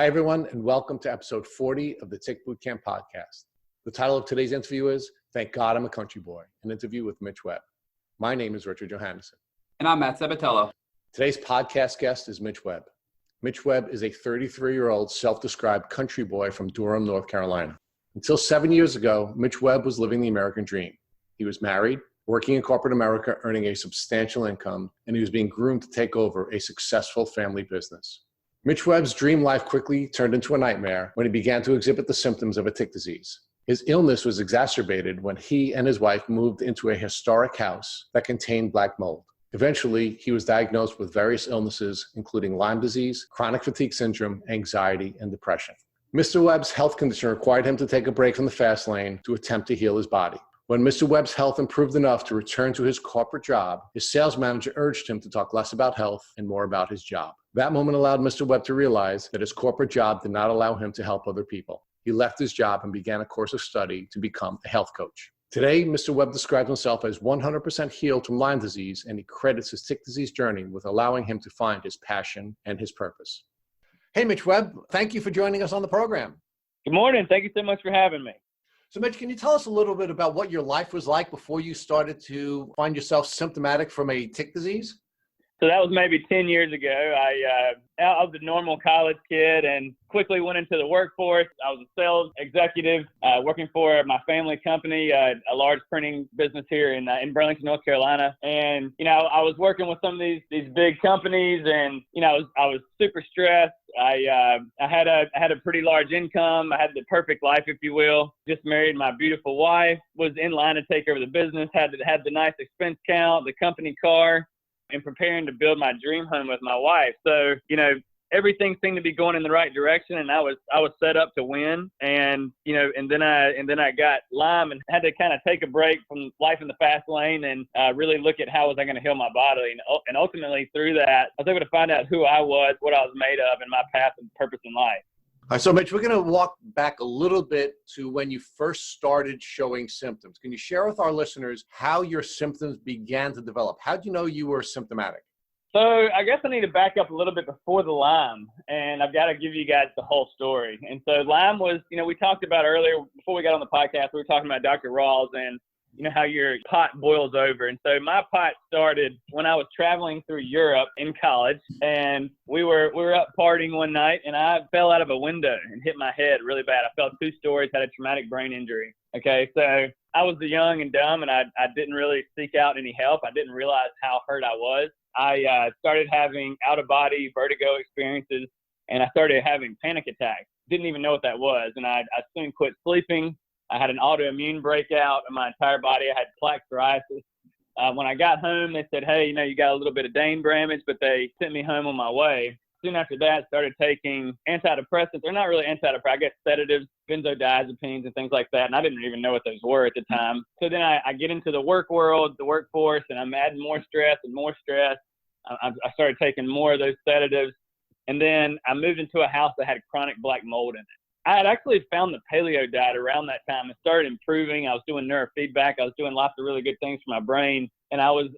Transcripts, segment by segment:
Hi, everyone, and welcome to episode 40 of the Tick Bootcamp podcast. The title of today's interview is Thank God I'm a Country Boy, an interview with Mitch Webb. My name is Richard Johannesson. And I'm Matt Sabatello. Today's podcast guest is Mitch Webb. Mitch Webb is a 33-year-old self-described country boy from Durham, North Carolina. Until 7 years ago, Mitch Webb was living the American dream. He was married, working in corporate America, earning a substantial income, and he was being groomed to take over a successful family business. Mitch Webb's dream life quickly turned into a nightmare when he began to exhibit the symptoms of a tick disease. His illness was exacerbated when he and his wife moved into a historic house that contained black mold. Eventually, he was diagnosed with various illnesses, including Lyme disease, chronic fatigue syndrome, anxiety, and depression. Mr. Webb's health condition required him to take a break from the fast lane to attempt to heal his body. When Mr. Webb's health improved enough to return to his corporate job, his sales manager urged him to talk less about health and more about his job. That moment allowed Mr. Webb to realize that his corporate job did not allow him to help other people. He left his job and began a course of study to become a health coach. Today, Mr. Webb describes himself as 100% healed from Lyme disease, and he credits his tick disease journey with allowing him to find his passion and his purpose. Hey, Mitch Webb, thank you for joining us on the program. Good morning. Thank you so much for having me. So, Mitch, can you tell us a little bit about what your life was like before you started to find yourself symptomatic from a tick disease? So that was maybe 10 years ago. I was a normal college kid and quickly went into the workforce. I was a sales executive working for my family company, a large printing business here in Burlington, North Carolina. And, I was working with some of these big companies and, I was super stressed. I had a pretty large income. I had the perfect life, if you will. Just married my beautiful wife, was in line to take over the business, had the nice expense count, the company car, and preparing to build my dream home with my wife. So, everything seemed to be going in the right direction, and I was set up to win. And and then I got Lyme and had to kind of take a break from life in the fast lane and really look at how was I going to heal my body. And ultimately through that, I was able to find out who I was, what I was made of, and my path and purpose in life. All right, so Mitch, we're going to walk back a little bit to when you first started showing symptoms. Can you share with our listeners how your symptoms began to develop? How did you know you were symptomatic? So I guess I need to back up a little bit before the Lyme, and I've got to give you guys the whole story. And so Lyme was, we talked about earlier, before we got on the podcast, we were talking about Dr. Rawls and how your pot boils over. And so my pot started when I was traveling through Europe in college, and we were up partying one night, and I fell out of a window and hit my head really bad. I fell 2 stories, had a traumatic brain injury. Okay, so I was young and dumb, and I didn't really seek out any help. I didn't realize how hurt I was. I started having out-of-body vertigo experiences, and I started having panic attacks. Didn't even know what that was, and I soon quit sleeping. I had an autoimmune breakout in my entire body. I had plaque psoriasis. When I got home, they said, hey, you got a little bit of brain damage, but they sent me home on my way. Soon after that, started taking antidepressants. They're not really antidepressants, I guess sedatives, benzodiazepines, and things like that. And I didn't even know what those were at the time. So then I get into the work world, the workforce, and I'm adding more stress and more stress. I started taking more of those sedatives. And then I moved into a house that had chronic black mold in it. I had actually found the paleo diet around that time and started improving. I was doing neurofeedback. I was doing lots of really good things for my brain. And I was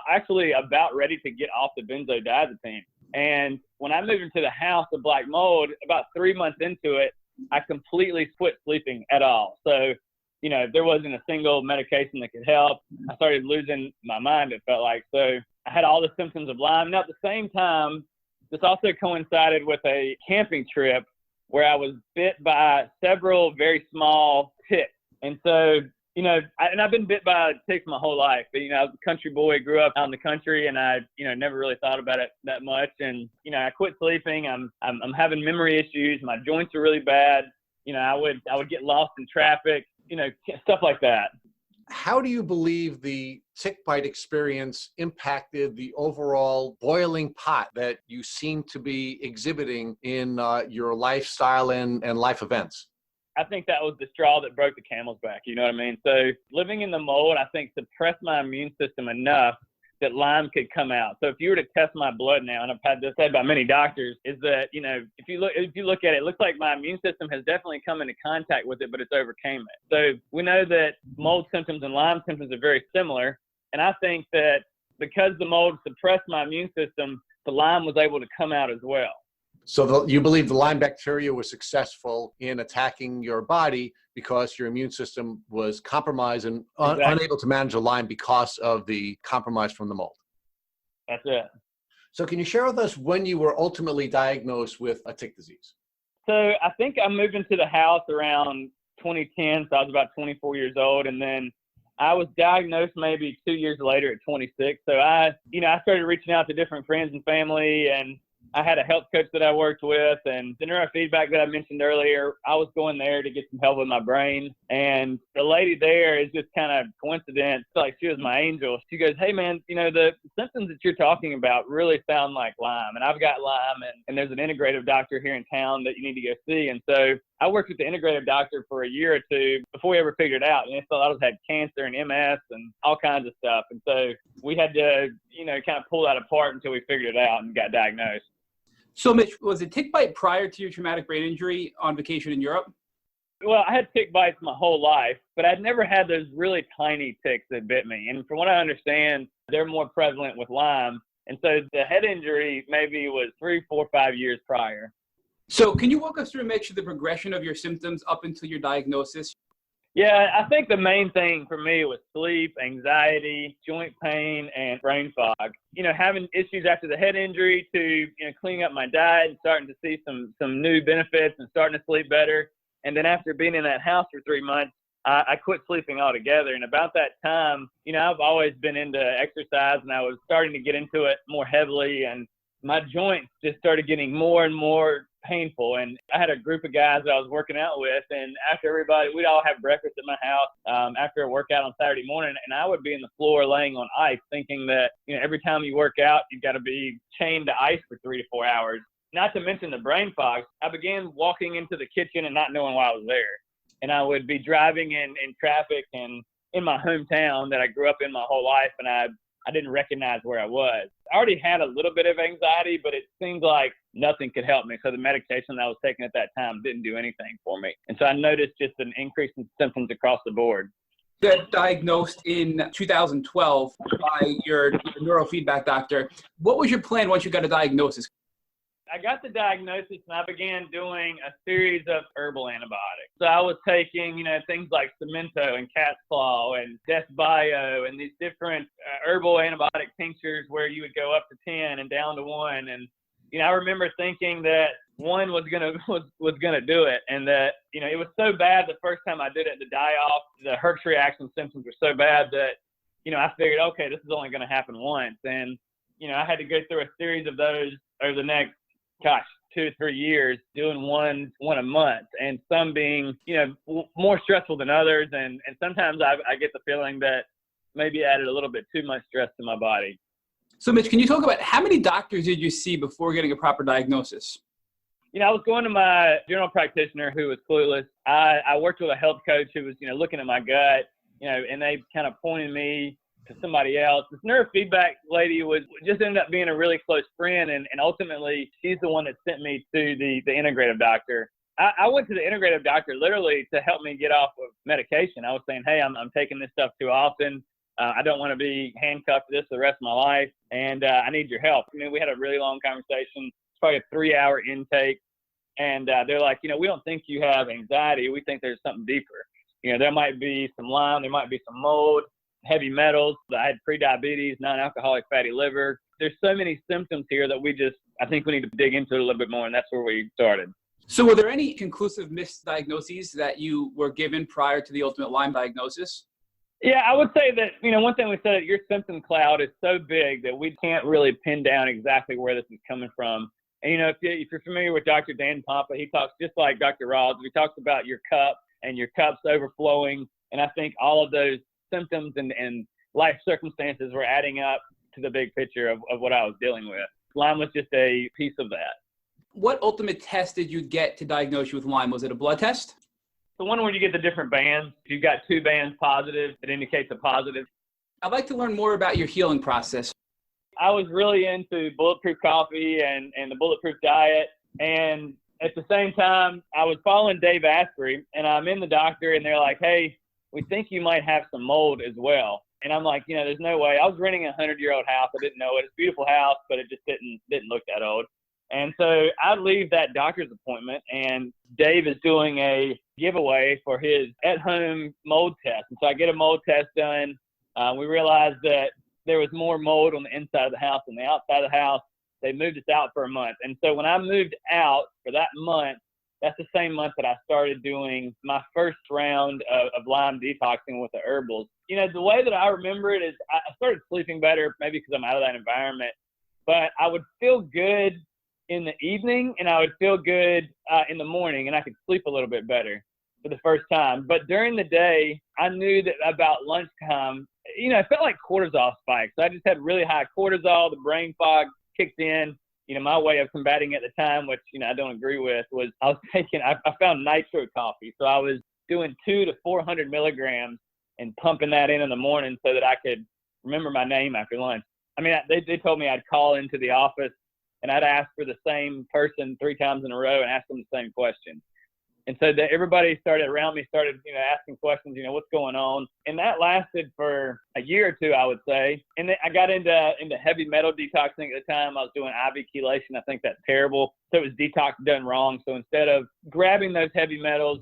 actually about ready to get off the benzodiazepine. And when I moved into the house of black mold, about 3 months into it, I completely quit sleeping at all. So, there wasn't a single medication that could help. I started losing my mind, it felt like. So I had all the symptoms of Lyme. Now, at the same time, this also coincided with a camping trip where I was bit by several very small ticks. And so, I've been bit by ticks my whole life. But, I was a country boy, grew up out in the country, and I, never really thought about it that much. And, I quit sleeping. I'm having memory issues. My joints are really bad. I would get lost in traffic, stuff like that. How do you believe the tick bite experience impacted the overall boiling pot that you seem to be exhibiting in your lifestyle and life events? I think that was the straw that broke the camel's back. You know what I mean? So living in the mold, I think, suppressed my immune system enough that Lyme could come out. So if you were to test my blood now, and I've had this said by many doctors, is that, if you look at it, it looks like my immune system has definitely come into contact with it, but it's overcame it. So we know that mold symptoms and Lyme symptoms are very similar. And I think that because the mold suppressed my immune system, the Lyme was able to come out as well. So you believe the Lyme bacteria was successful in attacking your body because your immune system was compromised and Exactly. unable to manage the Lyme because of the compromise from the mold. That's it. So can you share with us when you were ultimately diagnosed with a tick disease? So I think I moved into the house around 2010, so I was about 24 years old, and then I was diagnosed maybe 2 years later at 26. So I started reaching out to different friends and family, and I had a health coach that I worked with, and the neurofeedback that I mentioned earlier, I was going there to get some help with my brain. And the lady there is just kind of coincidence, like she was my angel. She goes, "Hey man, the symptoms that you're talking about really sound like Lyme, and I've got Lyme, and there's an integrative doctor here in town that you need to go see." And so I worked with the integrative doctor for a year or two before we ever figured it out. And they thought I had cancer and MS and all kinds of stuff. And so we had to, kind of pull that apart until we figured it out and got diagnosed. So, Mitch, was it tick bite prior to your traumatic brain injury on vacation in Europe? Well, I had tick bites my whole life, but I'd never had those really tiny ticks that bit me. And from what I understand, they're more prevalent with Lyme. And so the head injury maybe was 3, 4, 5 years prior. So can you walk us through, Mitch, the progression of your symptoms up until your diagnosis? Yeah, I think the main thing for me was sleep, anxiety, joint pain, and brain fog. Having issues after the head injury to, cleaning up my diet and starting to see some new benefits and starting to sleep better. And then after being in that house for 3 months, I quit sleeping altogether. And about that time, I've always been into exercise, and I was starting to get into it more heavily. And my joints just started getting more and more painful. And I had a group of guys that I was working out with, and after everybody, we'd all have breakfast at my house after a workout on Saturday morning, and I would be in the floor laying on ice thinking that, every time you work out, you've got to be chained to ice for 3 to 4 hours. Not to mention the brain fog. I began walking into the kitchen and not knowing why I was there. And I would be driving in traffic and in my hometown that I grew up in my whole life, and I didn't recognize where I was. I already had a little bit of anxiety, but it seemed like nothing could help me. So the medication that I was taking at that time didn't do anything for me. And so I noticed just an increase in symptoms across the board. You got diagnosed in 2012 by your neurofeedback doctor. What was your plan once you got a diagnosis? I got the diagnosis and I began doing a series of herbal antibiotics. So I was taking, things like Cemento and Cat's Claw and Death Bio and these different herbal antibiotic tinctures where you would go up to 10 and down to 1. And, I remember thinking that one was gonna do it, and that, it was so bad the first time I did it, the die-off, the Herx reaction symptoms were so bad that, I figured, okay, this is only gonna happen once. And, I had to go through a series of those over the next 2 to 3 years, doing one a month, and some being, more stressful than others. And sometimes I get the feeling that maybe added a little bit too much stress to my body. So, Mitch, can you talk about how many doctors did you see before getting a proper diagnosis? I was going to my general practitioner who was clueless. I worked with a health coach who was, looking at my gut, and they kind of pointed me to somebody else. This neurofeedback lady just ended up being a really close friend, and ultimately she's the one that sent me to the integrative doctor. I went to the integrative doctor literally to help me get off of medication. I was saying, hey, I'm taking this stuff too often. I don't want to be handcuffed to this for the rest of my life, and I need your help. We had a really long conversation. It's probably a 3-hour intake, and they're like, we don't think you have anxiety. We think there's something deeper. There might be some Lyme, there might be some mold, heavy metals. I had prediabetes, non-alcoholic fatty liver. There's so many symptoms here that I think we need to dig into it a little bit more, and that's where we started. So were there any conclusive misdiagnoses that you were given prior to the ultimate Lyme diagnosis? Yeah, I would say that, one thing we said, your symptom cloud is so big that we can't really pin down exactly where this is coming from. And, if you're familiar with Dr. Dan Pompa, he talks just like Dr. Rawls. He talks about your cup and your cup's overflowing. And I think all of those symptoms and life circumstances were adding up to the big picture of what I was dealing with. Lyme was just a piece of that. What ultimate test did you get to diagnose you with Lyme? Was it a blood test? The one where you get the different bands. If you've got 2 bands positive, it indicates a positive. I'd like to learn more about your healing process. I was really into bulletproof coffee and the bulletproof diet. And at the same time, I was following Dave Asprey, and I'm in the doctor, and they're like, hey, we think you might have some mold as well. And I'm like, there's no way. I was renting a 100-year-old house. I didn't know it. It's a beautiful house, but it just didn't look that old. And so I leave that doctor's appointment, and Dave is doing a giveaway for his at-home mold test. And so I get a mold test done. We realized that there was more mold on the inside of the house than the outside of the house. They moved us out for a month. And so when I moved out for that month, that's the same month that I started doing my first round of Lyme detoxing with the herbals. You know, the way that I remember it is I started sleeping better, maybe because I'm out of that environment, but I would feel good in the evening and I would feel good in the morning, and I could sleep a little bit better for the first time. But during the day, I knew that about lunchtime, you know, it felt like cortisol spikes. So I just had really high cortisol, the brain fog kicked in. You know, my way of combating at the time, which, you know, I don't agree with, was I found nitro coffee. So I was doing 200 to 400 milligrams and pumping that in the morning so that I could remember my name after lunch. I mean, they told me I'd call into the office and I'd ask for the same person 3 times in a row and ask them the same question. And so everybody around me started, you know, asking questions, you know, what's going on? And that lasted for a year or two, I would say. And then I got into heavy metal detoxing at the time. I was doing IV chelation. I think that's terrible. So it was detox done wrong. So instead of grabbing those heavy metals,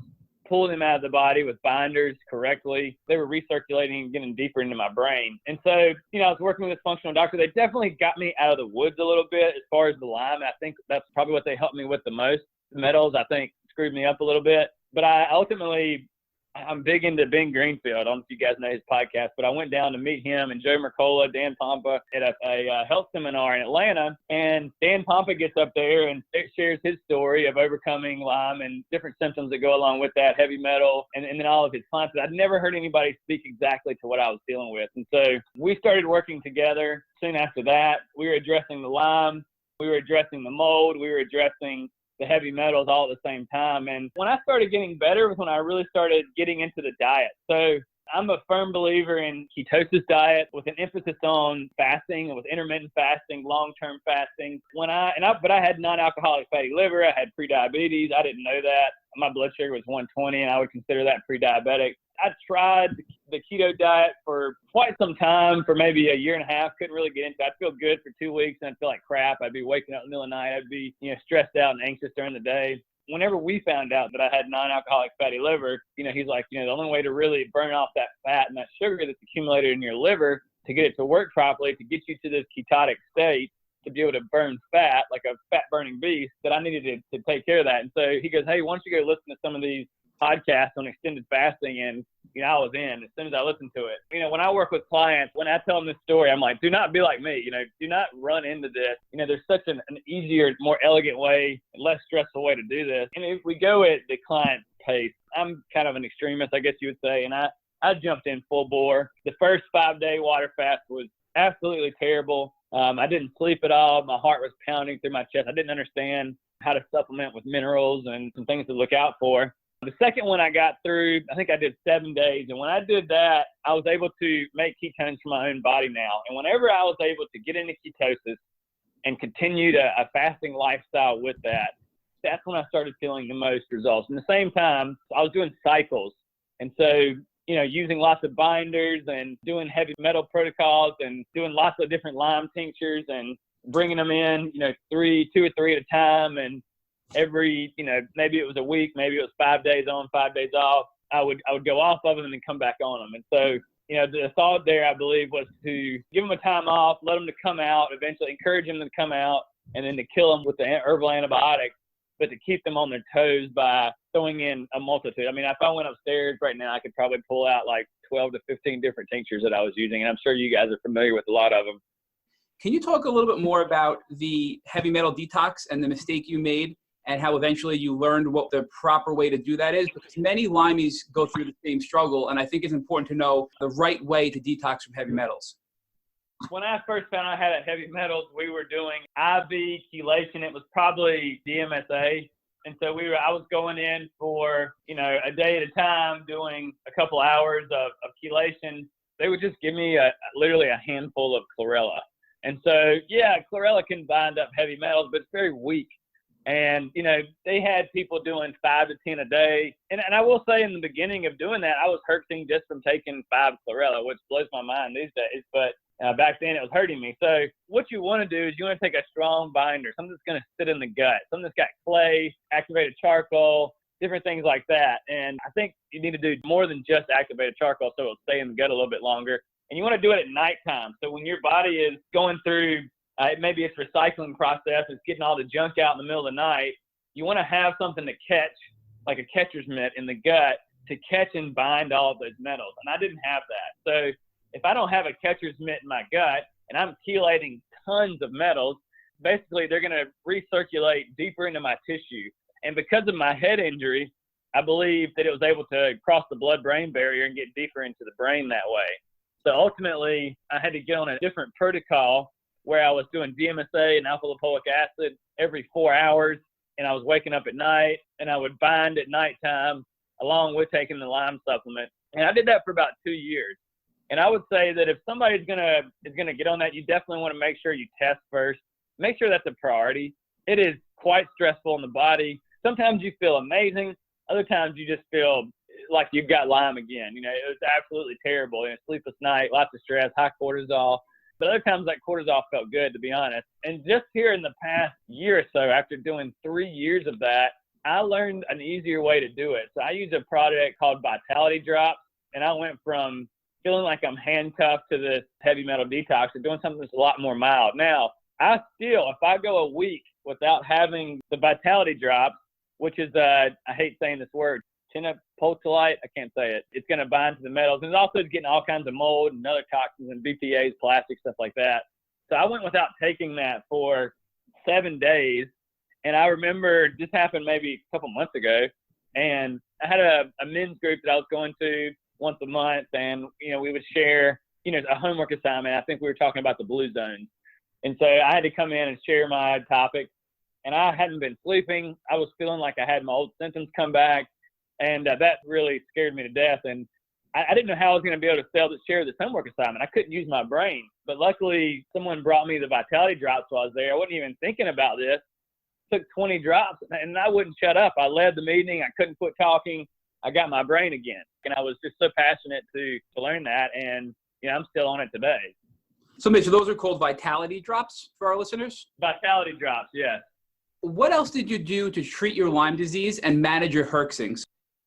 pulling them out of the body with binders correctly, they were recirculating and getting deeper into my brain. And so, you know, I was working with this functional doctor. They definitely got me out of the woods a little bit as far as the Lyme. I think that's probably what they helped me with the most. The metals, I think, screwed me up a little bit. But I'm big into Ben Greenfield. I don't know if you guys know his podcast, but I went down to meet him and Joe Mercola, Dan Pompa at a health seminar in Atlanta. And Dan Pompa gets up there and shares his story of overcoming Lyme and different symptoms that go along with that, heavy metal, and then all of his clients. I'd never heard anybody speak exactly to what I was dealing with. And so we started working together. Soon after that, we were addressing the Lyme, we were addressing the mold, we were addressing the heavy metals all at the same time. And when I started getting better was when I really started getting into the diet. So I'm a firm believer in ketosis diet with an emphasis on fasting, with intermittent fasting, long-term fasting. But I had non-alcoholic fatty liver. I had prediabetes. I didn't know that. My blood sugar was 120, and I would consider that pre-diabetic. I tried the keto diet for quite some time, for maybe a year and a half. Couldn't really get into it. I'd feel good for 2 weeks, and I'd feel like crap. I'd be waking up in the middle of the night. I'd be, you know, stressed out and anxious during the day. Whenever we found out that I had non-alcoholic fatty liver, you know, he's like, you know, the only way to really burn off that fat and that sugar that's accumulated in your liver to get it to work properly, to get you to this ketotic state, to be able to burn fat like a fat-burning beast, that I needed to take care of that. And so he goes, hey, why don't you go listen to some of these podcasts on extended fasting? And, you know, I was in as soon as I listened to it. You know, when I work with clients, when I tell them this story, I'm like, do not be like me. You know, do not run into this. You know, there's such an easier, more elegant way, less stressful way to do this. And if we go at the client's pace, I'm kind of an extremist, I guess you would say, and I jumped in full bore. The first 5-day water fast was absolutely terrible. I didn't sleep at all. My heart was pounding through my chest. I didn't understand how to supplement with minerals and some things to look out for. The second one I got through, I think I did 7 days. And when I did that, I was able to make ketones for my own body now. And whenever I was able to get into ketosis and continued a fasting lifestyle with that, that's when I started feeling the most results. And at the same time, I was doing cycles. And so, you know, using lots of binders and doing heavy metal protocols and doing lots of different Lyme tinctures and bringing them in, you know, 2 or 3 at a time. And every, you know, maybe it was a week, maybe it was 5 days on, 5 days off, I would go off of them and then come back on them. And so, you know, the thought there, I believe, was to give them a time off, let them to come out, eventually encourage them to come out, and then to kill them with the herbal antibiotics, but to keep them on their toes by throwing in a multitude. I mean, if I went upstairs right now, I could probably pull out like 12 to 15 different tinctures that I was using, and I'm sure you guys are familiar with a lot of them. Can you talk a little bit more about the heavy metal detox and the mistake you made, and how eventually you learned what the proper way to do that is? Because many Lymies go through the same struggle, and I think it's important to know the right way to detox from heavy metals. When I first found out I had heavy metals, we were doing IV chelation. It was probably DMSA. And so I was going in for, you know, a day at a time, doing a couple hours of chelation. They would just give me literally a handful of chlorella. And so, yeah, chlorella can bind up heavy metals, but it's very weak. And, you know, they had people doing 5 to 10 a day. And I will say in the beginning of doing that, I was hurting just from taking 5 chlorella, which blows my mind these days. But Back then, it was hurting me. So what you want to do is you want to take a strong binder, something that's going to sit in the gut, something that's got clay, activated charcoal, different things like that. And I think you need to do more than just activated charcoal so it'll stay in the gut a little bit longer. And you want to do it at nighttime. So when your body is going through, maybe it's recycling process, it's getting all the junk out in the middle of the night, you want to have something to catch, like a catcher's mitt in the gut, to catch and bind all of those metals. And I didn't have that. So if I don't have a catcher's mitt in my gut and I'm chelating tons of metals, basically they're going to recirculate deeper into my tissue. And because of my head injury, I believe that it was able to cross the blood-brain barrier and get deeper into the brain that way. So ultimately, I had to get on a different protocol where I was doing DMSA and alpha-lipoic acid every 4 hours, and I was waking up at night, and I would bind at nighttime along with taking the lime supplement. And I did that for about 2 years. And I would say that if somebody's gonna get on that, you definitely want to make sure you test first. Make sure that's a priority. It is quite stressful on the body. Sometimes you feel amazing. Other times you just feel like you've got Lyme again. You know, it was absolutely terrible. You know, sleepless night, lots of stress, high cortisol. But other times that cortisol felt good, to be honest. And just here in the past year or so, after doing 3 years of that, I learned an easier way to do it. So I use a product called Vitality Drops, and I went from feeling like I'm handcuffed to this heavy metal detox to doing something that's a lot more mild. Now, I still, if I go a week without having the Vitality Drops, which is, I hate saying this word, tinapotolite, I can't say it. It's going to bind to the metals. And it's also getting all kinds of mold and other toxins and BPAs, plastic, stuff like that. So I went without taking that for 7 days. And I remember this happened maybe a couple months ago. And I had a men's group that I was going to once a month. And, you know, we would share, you know, a homework assignment. I think we were talking about the blue zones. And so I had to come in and share my topic. And I hadn't been sleeping. I was feeling like I had my old symptoms come back. And that really scared me to death. And I didn't know how I was going to be able to share this homework assignment. I couldn't use my brain. But luckily, someone brought me the Vitality Drops while I was there. I wasn't even thinking about this. Took 20 drops, and I wouldn't shut up. I led the meeting. I couldn't quit talking. I got my brain again. And I was just so passionate to learn that. And, you know, I'm still on it today. So, Mitch, those are called Vitality Drops for our listeners? Vitality Drops, yes. What else did you do to treat your Lyme disease and manage your herxings?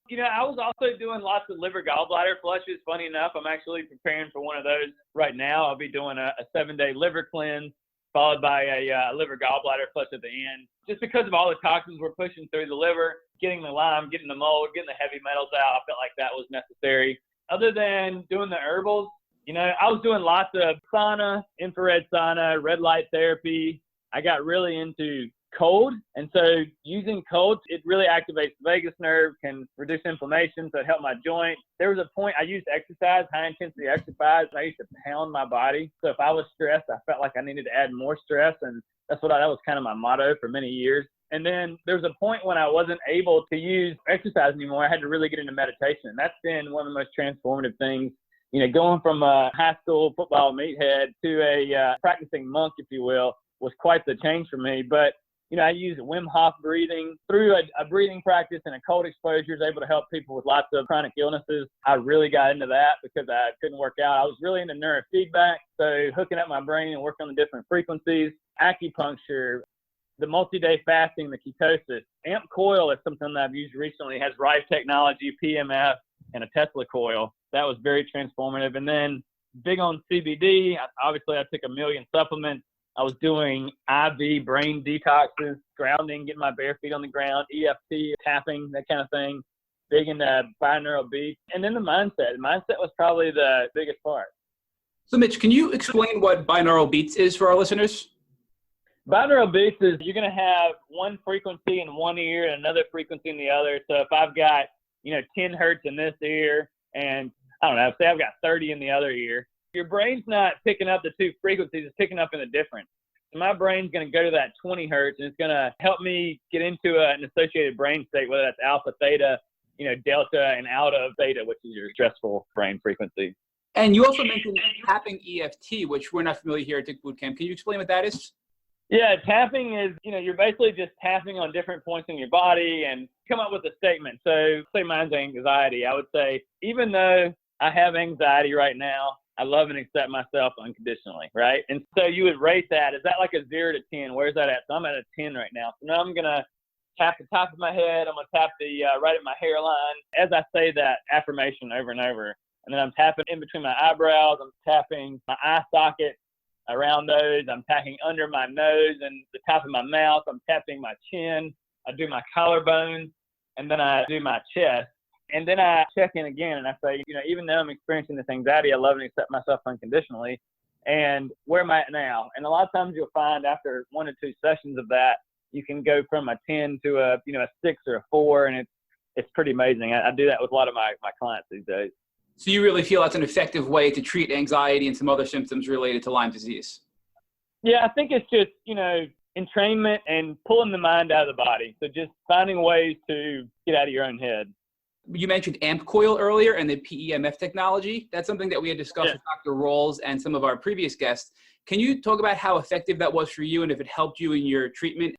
You know, I was also doing lots of liver gallbladder flushes. Funny enough, I'm actually preparing for one of those right now. I'll be doing a 7-day liver cleanse followed by a liver gallbladder flush at the end. Just because of all the toxins we're pushing through the liver, getting the Lyme, getting the mold, getting the heavy metals out, I felt like that was necessary. Other than doing the herbals, you know, I was doing lots of sauna, infrared sauna, red light therapy. I got really into cold. And so using cold, it really activates the vagus nerve, can reduce inflammation, so it helped my joint. There was a point I used exercise, high intensity exercise, and I used to pound my body. So if I was stressed, I felt like I needed to add more stress. And that was kind of my motto for many years. And then there was a point when I wasn't able to use exercise anymore. I had to really get into meditation. That's been one of the most transformative things. You know, going from a high school football meathead to a practicing monk, if you will, was quite the change for me. But you know, I use Wim Hof breathing through a breathing practice and a cold exposure is able to help people with lots of chronic illnesses. I really got into that because I couldn't work out. I was really into neurofeedback, so hooking up my brain and working on the different frequencies, acupuncture, the multi-day fasting, the ketosis. Amp coil is something that I've used recently. It has Rife technology, PMF, and a Tesla coil. That was very transformative. And then big on CBD. Obviously, I took a million supplements. I was doing IV brain detoxes, grounding, getting my bare feet on the ground, EFT, tapping, that kind of thing. Big into binaural beats. And then the mindset. The mindset was probably the biggest part. So, Mitch, can you explain what binaural beats is for our listeners? Binaural beats is you're going to have one frequency in one ear and another frequency in the other. So if I've got, 10 hertz in this ear and, I don't know, say I've got 30 in the other ear, your brain's not picking up the two frequencies, it's picking up in the difference. So my brain's going to go to that 20 hertz, and it's going to help me get into an associated brain state, whether that's alpha, theta, delta, and out of theta, which is your stressful brain frequency. And you also mentioned tapping EFT, which we're not familiar here at Tick Bootcamp. Can you explain what that is? Yeah, tapping is, you're basically just tapping on different points in your body and come up with a statement. So say mine's anxiety. I would say, even though I have anxiety right now, I love and accept myself unconditionally, right? And so you would rate that. Is that like a 0 to 10? Where's that at? So I'm at a 10 right now. So now I'm going to tap the top of my head. I'm going to tap the right at my hairline as I say that affirmation over and over. And then I'm tapping in between my eyebrows. I'm tapping my eye socket around those. I'm tapping under my nose and the top of my mouth. I'm tapping my chin. I do my collarbone, and then I do my chest. And then I check in again and I say, even though I'm experiencing this anxiety, I love and accept myself unconditionally. And where am I at now? And a lot of times you'll find after 1 or 2 sessions of that, you can go from a 10 to a 6 or a 4, and it's pretty amazing. I do that with a lot of my clients these days. So you really feel that's an effective way to treat anxiety and some other symptoms related to Lyme disease? Yeah, I think it's just, entrainment and pulling the mind out of the body. So just finding ways to get out of your own head. You mentioned AMP coil earlier and the PEMF technology. That's something that we had discussed with Dr. Rawls and some of our previous guests. Can you talk about how effective that was for you and if it helped you in your treatment?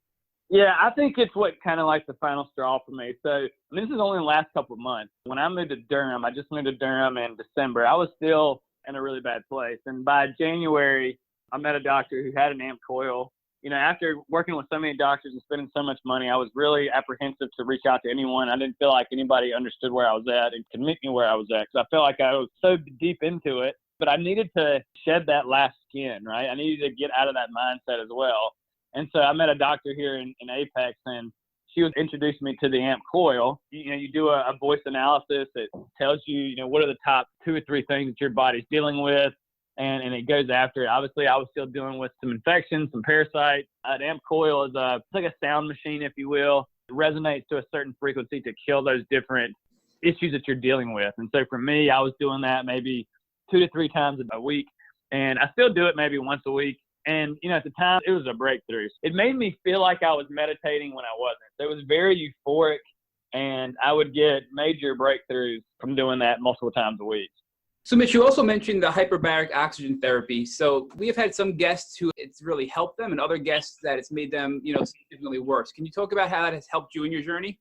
Yeah, I think it's what kind of like the final straw for me. So this is only the last couple of months. When I moved to Durham, I just moved to Durham in December. I was still in a really bad place. And by January, I met a doctor who had an AMP coil. After working with so many doctors and spending so much money, I was really apprehensive to reach out to anyone. I didn't feel like anybody understood where I was at and could meet me where I was at because I felt like I was so deep into it. But I needed to shed that last skin, right? I needed to get out of that mindset as well. And so I met a doctor here in Apex, and she was introducing me to the AMP coil. You do a voice analysis that tells you, what are the top 2 or 3 things that your body's dealing with, and it goes after it. Obviously, I was still dealing with some infections, some parasites. The AMP coil is it's like a sound machine, if you will. It resonates to a certain frequency to kill those different issues that you're dealing with. And so for me, I was doing that maybe 2 to 3 times a week, and I still do it maybe once a week. And, at the time, it was a breakthrough. It made me feel like I was meditating when I wasn't. So it was very euphoric, and I would get major breakthroughs from doing that multiple times a week. So, Mitch, you also mentioned the hyperbaric oxygen therapy. So we have had some guests who it's really helped them and other guests that it's made them, significantly worse. Can you talk about how that has helped you in your journey?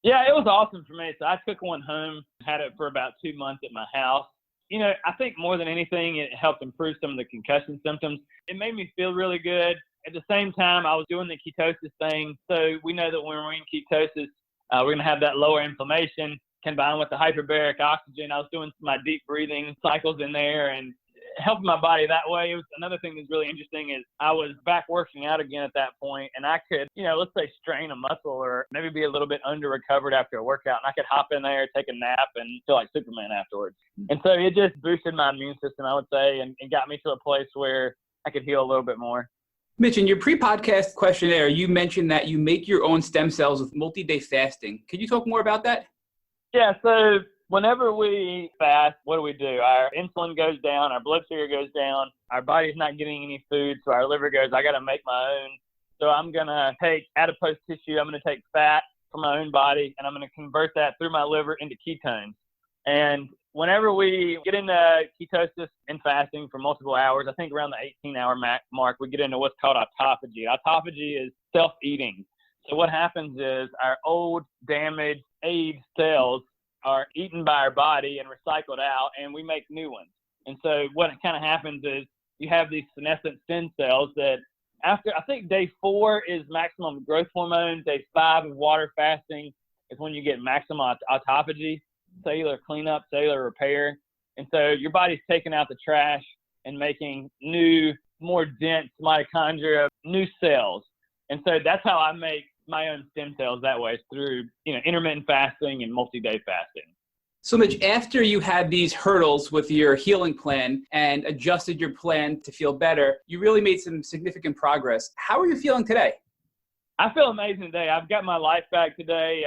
Yeah, it was awesome for me. So I took one home, had it for about 2 months at my house. I think more than anything, it helped improve some of the concussion symptoms. It made me feel really good. At the same time, I was doing the ketosis thing. So we know that when we're in ketosis, we're going to have that lower inflammation combined with the hyperbaric oxygen. I was doing my deep breathing cycles in there and helping my body that way. It was another thing that's really interesting is I was back working out again at that point, and I could, let's say strain a muscle or maybe be a little bit under recovered after a workout, and I could hop in there, take a nap, and feel like Superman afterwards. And so it just boosted my immune system, I would say, and got me to a place where I could heal a little bit more. Mitch, in your pre-podcast questionnaire, you mentioned that you make your own stem cells with multi-day fasting. Could you talk more about that? Yeah, so whenever we fast, what do? Our insulin goes down, our blood sugar goes down, our body's not getting any food, so our liver goes, I got to make my own. So I'm going to take adipose tissue, I'm going to take fat from my own body, and I'm going to convert that through my liver into ketones. And whenever we get into ketosis and fasting for multiple hours, I think around the 18-hour mark, we get into what's called autophagy. Autophagy is self-eating. So what happens is our old, damaged, aged cells are eaten by our body and recycled out, and we make new ones. And so what kind of happens is you have these senescent stem cells that after, I think day 4 is maximum growth hormone. Day 5 of water fasting is when you get maximum autophagy, cellular cleanup, cellular repair. And so your body's taking out the trash and making new, more dense mitochondria, new cells. And so that's how I make my own stem cells that way, through intermittent fasting and multi-day fasting. So Mitch, after you had these hurdles with your healing plan and adjusted your plan to feel better, you really made some significant progress. How are you feeling today? I feel amazing today. I've got my life back today.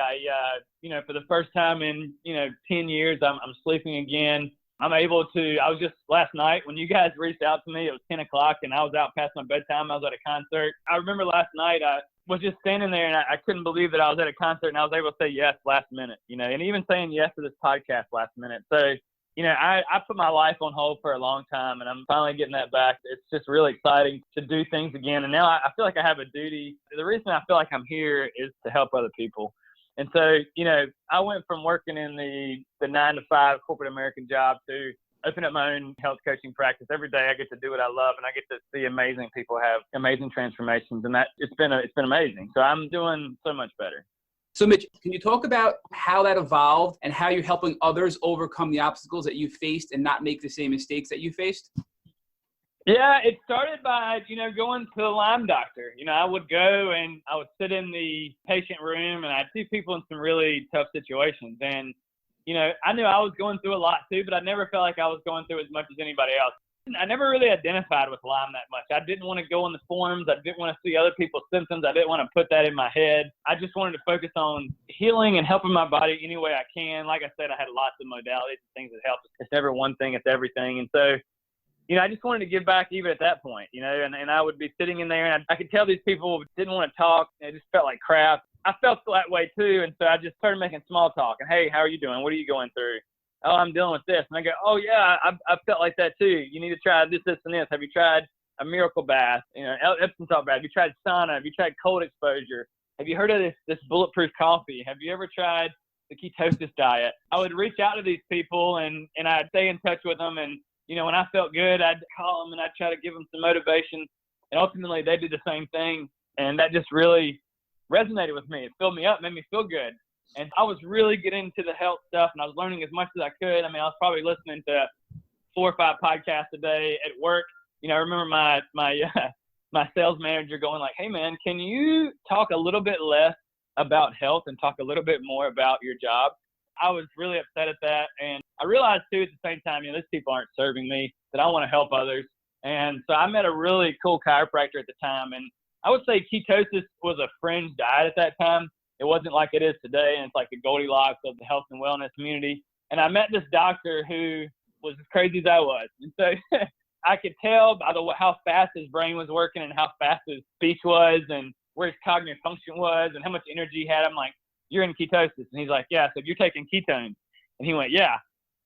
For the first time in 10 years, I'm sleeping again. I was just last night when you guys reached out to me, it was 10 o'clock and I was out past my bedtime. I was at a concert. I remember last night I was just standing there and I couldn't believe that I was at a concert and I was able to say yes last minute, and even saying yes to this podcast last minute. So, I put my life on hold for a long time and I'm finally getting that back. It's just really exciting to do things again. And now I feel like I have a duty. The reason I feel like I'm here is to help other people. And so, I went from working in the 9 to 5 corporate American job to open up my own health coaching practice. Every day I get to do what I love, and I get to see amazing people have amazing transformations, and that it's been amazing. So I'm doing so much better. So Mitch, can you talk about how that evolved and how you're helping others overcome the obstacles that you faced and not make the same mistakes that you faced? Yeah, it started by, going to the Lyme doctor. I would go and I would sit in the patient room and I'd see people in some really tough situations. And, I knew I was going through a lot too, but I never felt like I was going through as much as anybody else. I never really identified with Lyme that much. I didn't want to go on the forums. I didn't want to see other people's symptoms. I didn't want to put that in my head. I just wanted to focus on healing and helping my body any way I can. Like I said, I had lots of modalities and things that help. It's never one thing, it's everything. And so, I just wanted to give back even at that point, and I would be sitting in there and I could tell these people didn't want to talk. It just felt like crap. I felt that way too. And so I just started making small talk and, hey, how are you doing? What are you going through? Oh, I'm dealing with this. And I go, oh yeah, I felt like that too. You need to try this, this, and this. Have you tried a miracle bath? Epsom salt bath. Have you tried sauna? Have you tried cold exposure? Have you heard of this bulletproof coffee? Have you ever tried the ketosis diet? I would reach out to these people and I'd stay in touch with them. And, when I felt good, I'd call them and I'd try to give them some motivation. And ultimately they did the same thing. And that just really resonated with me. It filled me up, made me feel good. And I was really getting into the health stuff and I was learning as much as I could. I mean, I was probably listening to 4 or 5 podcasts a day at work. I remember my sales manager going like, hey man, can you talk a little bit less about health and talk a little bit more about your job? I was really upset at that. And I realized too, at the same time, these people aren't serving me, that I want to help others. And so I met a really cool chiropractor at the time. And I would say ketosis was a fringe diet at that time. It wasn't like it is today. And it's like the Goldilocks of the health and wellness community. And I met this doctor who was as crazy as I was. And so I could tell by how fast his brain was working and how fast his speech was and where his cognitive function was and how much energy he had. I'm like, you're in ketosis. And he's like, yeah. So you're taking ketones. And he went, yeah.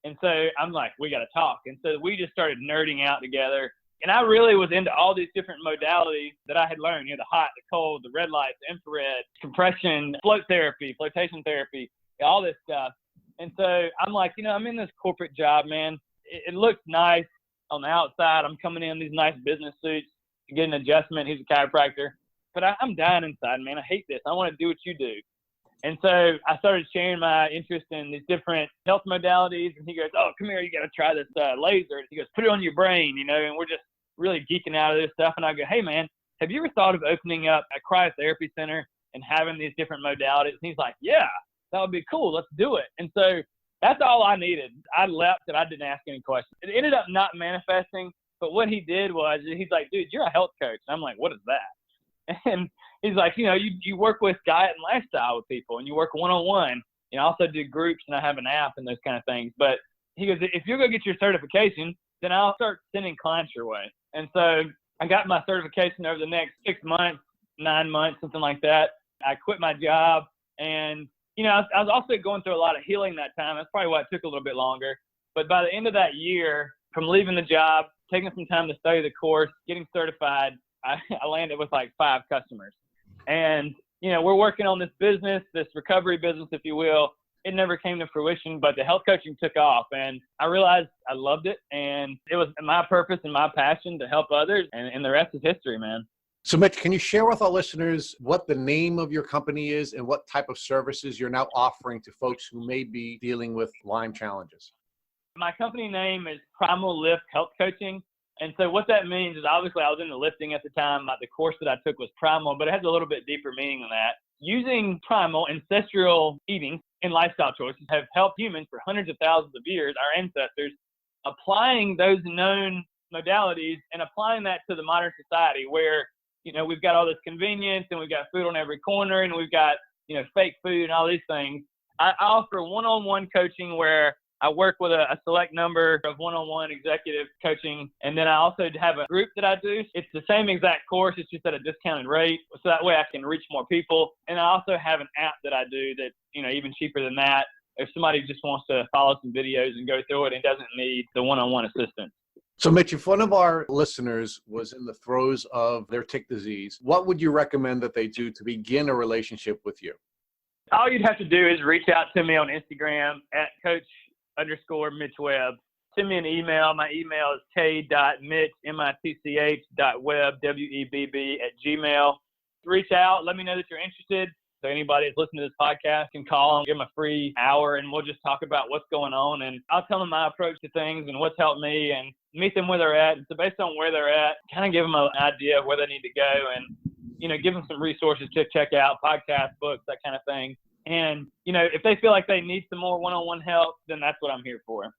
And so I'm like, we got to talk. And so we just started nerding out together. And I really was into all these different modalities that I had learned, the hot, the cold, the red light, the infrared, compression, float therapy, flotation therapy, all this stuff. And so I'm like, I'm in this corporate job, man. It looks nice on the outside. I'm coming in these nice business suits to get an adjustment. He's a chiropractor. But I'm dying inside, man. I hate this. I want to do what you do. And so I started sharing my interest in these different health modalities. And he goes, oh, come here. You got to try this laser. He goes, put it on your brain, and we're just really geeking out of this stuff. And I go, hey, man, have you ever thought of opening up a cryotherapy center and having these different modalities? And he's like, yeah, that would be cool. Let's do it. And so that's all I needed. I leapt and I didn't ask any questions. It ended up not manifesting. But what he did was he's like, dude, you're a health coach. And I'm like, what is that? And he's like, you work with diet and lifestyle with people and you work one-on-one. I also do groups and I have an app and those kind of things. But he goes, if you'll go get your certification, then I'll start sending clients your way. And so I got my certification over the next 6 months, 9 months, something like that. I quit my job and, I was also going through a lot of healing that time. That's probably why it took a little bit longer. But by the end of that year, from leaving the job, taking some time to study the course, getting certified, I landed with like 5 customers. And, we're working on this business, this recovery business, if you will. It never came to fruition, but the health coaching took off. And I realized I loved it. And it was my purpose and my passion to help others. And the rest is history, man. So Mitch, can you share with our listeners what the name of your company is and what type of services you're now offering to folks who may be dealing with Lyme challenges? My company name is Primal Lift Health Coaching. And so what that means is obviously I was into lifting at the time. The course that I took was primal, but it has a little bit deeper meaning than that. Using primal ancestral eating and lifestyle choices have helped humans for hundreds of thousands of years, our ancestors, applying those known modalities and applying that to the modern society where, we've got all this convenience and we've got food on every corner and we've got, fake food and all these things. I offer one-on-one coaching where I work with a select number of one-on-one executive coaching. And then I also have a group that I do. It's the same exact course. It's just at a discounted rate. So that way I can reach more people. And I also have an app that I do that's, even cheaper than that. If somebody just wants to follow some videos and go through it and doesn't need the one-on-one assistance. So Mitch, if one of our listeners was in the throes of their tick disease, what would you recommend that they do to begin a relationship with you? All you'd have to do is reach out to me on Instagram at Coach _Mitch Webb. send me an email. My email is k.mitch.webb, W-E-B-B, @gmail. Reach out. Let me know that you're interested. So anybody that's listening to this podcast can call and give them a free hour, and we'll just talk about what's going on. And I'll tell them my approach to things and what's helped me and meet them where they're at. And so based on where they're at, kind of give them an idea of where they need to go and, give them some resources to check out, podcasts, books, that kind of thing. And, if they feel like they need some more one-on-one help, then that's what I'm here for.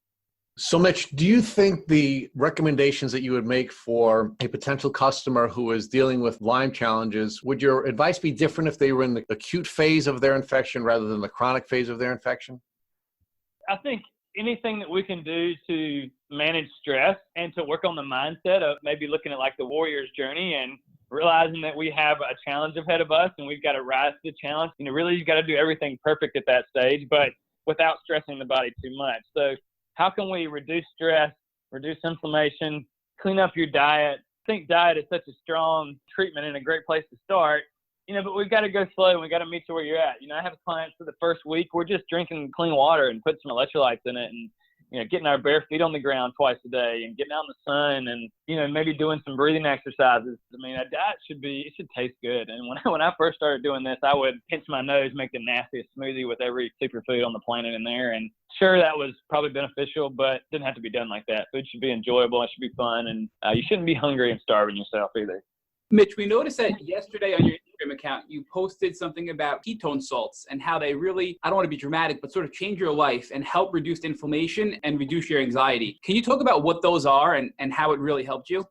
So, Mitch, do you think the recommendations that you would make for a potential customer who is dealing with Lyme challenges, would your advice be different if they were in the acute phase of their infection rather than the chronic phase of their infection? I think anything that we can do to manage stress and to work on the mindset of maybe looking at like the warrior's journey and realizing that we have a challenge ahead of us and we've got to rise to the challenge. Really, you've got to do everything perfect at that stage, but without stressing the body too much. So how can we reduce stress, reduce inflammation, clean up your diet? I think diet is such a strong treatment and a great place to start, but we've got to go slow and we've got to meet you where you're at. I have clients for the first week, we're just drinking clean water and putting some electrolytes in it and, getting our bare feet on the ground twice a day and getting out in the sun and, maybe doing some breathing exercises. A diet should taste good. And when I first started doing this, I would pinch my nose, make the nastiest smoothie with every superfood on the planet in there. And sure, that was probably beneficial, but it didn't have to be done like that. Food should be enjoyable. It should be fun. And you shouldn't be hungry and starving yourself either. Mitch, we noticed that yesterday on your Instagram account, you posted something about ketone salts and how they really, I don't want to be dramatic, but sort of change your life and help reduce inflammation and reduce your anxiety. Can you talk about what those are and how it really helped you?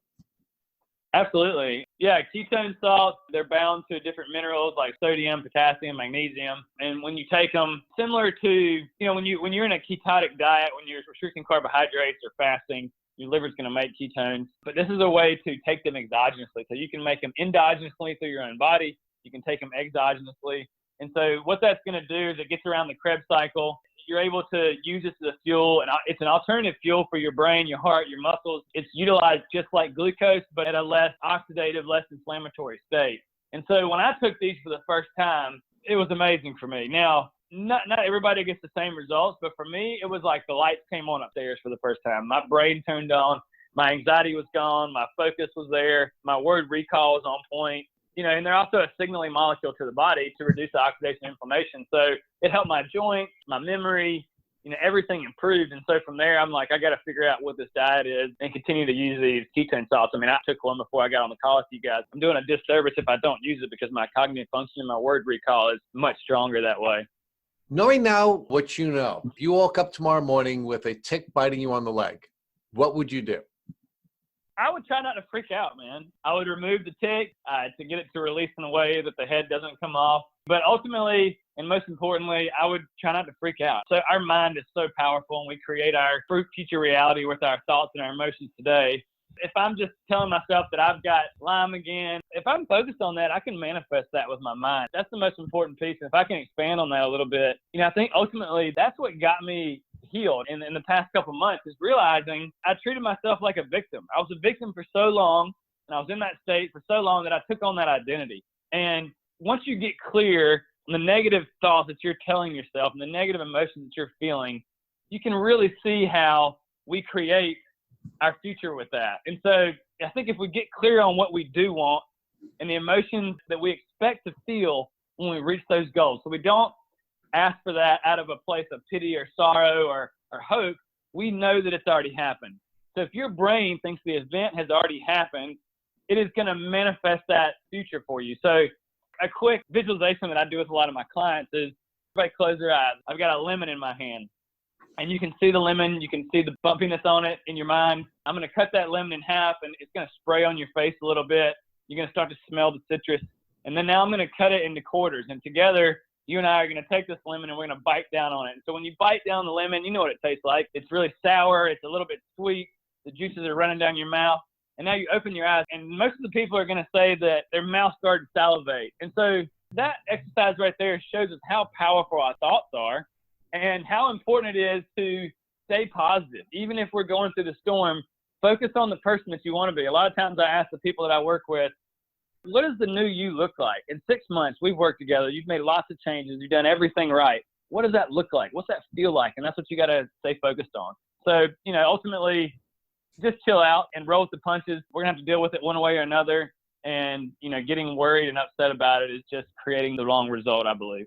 Absolutely. Yeah, ketone salts, they're bound to different minerals like sodium, potassium, magnesium. And when you take them, similar to, when you're in a ketotic diet, when you're restricting carbohydrates or fasting, your liver's going to make ketones. But this is a way to take them exogenously. So you can make them endogenously through your own body. You can take them exogenously. And so what that's going to do is it gets around the Krebs cycle. You're able to use this as a fuel, and it's an alternative fuel for your brain, your heart, your muscles. It's utilized just like glucose, but at a less oxidative, less inflammatory state. And so when I took these for the first time, it was amazing for me. Now, not everybody gets the same results, but for me, it was like the lights came on upstairs for the first time. My brain turned on, my anxiety was gone, my focus was there, my word recall was on point. And they're also a signaling molecule to the body to reduce the oxidation and inflammation. So it helped my joints, my memory, everything improved. And so from there, I'm like, I got to figure out what this diet is and continue to use these ketone salts. I took one before I got on the call with you guys. I'm doing a disservice if I don't use it because my cognitive function and my word recall is much stronger that way. Knowing now what you know, if you woke up tomorrow morning with a tick biting you on the leg, what would you do? I would try not to freak out, man. I would remove the tick to get it to release in a way that the head doesn't come off. But ultimately, and most importantly, I would try not to freak out. So our mind is so powerful, and we create our future reality with our thoughts and our emotions today. If I'm just telling myself that I've got Lyme again, if I'm focused on that, I can manifest that with my mind. That's the most important piece. And if I can expand on that a little bit, I think ultimately that's what got me healed in the past couple of months is realizing I treated myself like a victim. I was a victim for so long, and I was in that state for so long that I took on that identity. And once you get clear on the negative thoughts that you're telling yourself and the negative emotions that you're feeling, you can really see how we create our future with that. And so I think if we get clear on what we do want and the emotions that we expect to feel when we reach those goals, so we don't ask for that out of a place of pity or sorrow or hope, we know that it's already happened. So if your brain thinks the event has already happened, it is going to manifest that future for you. So a quick visualization that I do with a lot of my clients is everybody close their eyes. I've got a lemon in my hand. And you can see the lemon, you can see the bumpiness on it in your mind. I'm going to cut that lemon in half, and it's going to spray on your face a little bit. You're going to start to smell the citrus. And then now I'm going to cut it into quarters. And together, you and I are going to take this lemon, and we're going to bite down on it. And so when you bite down the lemon, you know what it tastes like. It's really sour. It's a little bit sweet. The juices are running down your mouth. And now you open your eyes, and most of the people are going to say that their mouth started to salivate. And so that exercise right there shows us how powerful our thoughts are, and how important it is to stay positive. Even if we're going through the storm, focus on the person that you want to be. A lot of times I ask the people that I work with, what does the new you look like? In 6 months, we've worked together. You've made lots of changes. You've done everything right. What does that look like? What's that feel like? And that's what you got to stay focused on. So, ultimately, just chill out and roll with the punches. We're going to have to deal with it one way or another. And, getting worried and upset about it is just creating the wrong result, I believe.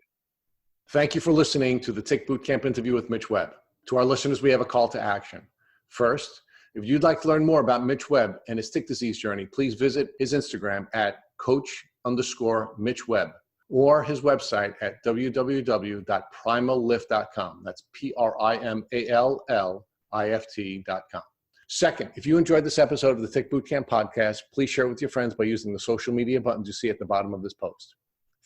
Thank you for listening to the Tick Bootcamp interview with Mitch Webb. To our listeners, we have a call to action. First, if you'd like to learn more about Mitch Webb and his tick disease journey, please visit his Instagram at coach_Mitch Webb or his website at www.primallift.com. That's PRIMALLIFT.com. Second, if you enjoyed this episode of the Tick Bootcamp podcast, please share it with your friends by using the social media buttons you see at the bottom of this post.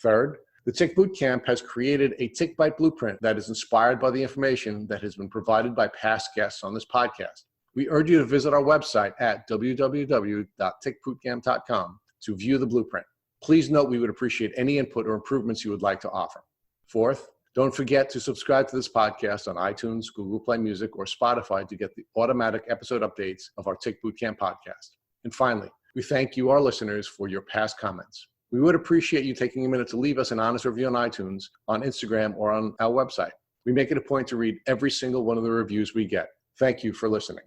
Third, the Tick Bootcamp has created a Tick Bite blueprint that is inspired by the information that has been provided by past guests on this podcast. We urge you to visit our website at www.tickbootcamp.com to view the blueprint. Please note we would appreciate any input or improvements you would like to offer. Fourth, don't forget to subscribe to this podcast on iTunes, Google Play Music, or Spotify to get the automatic episode updates of our Tick Bootcamp podcast. And finally, we thank you, our listeners, for your past comments. We would appreciate you taking a minute to leave us an honest review on iTunes, on Instagram, or on our website. We make it a point to read every single one of the reviews we get. Thank you for listening.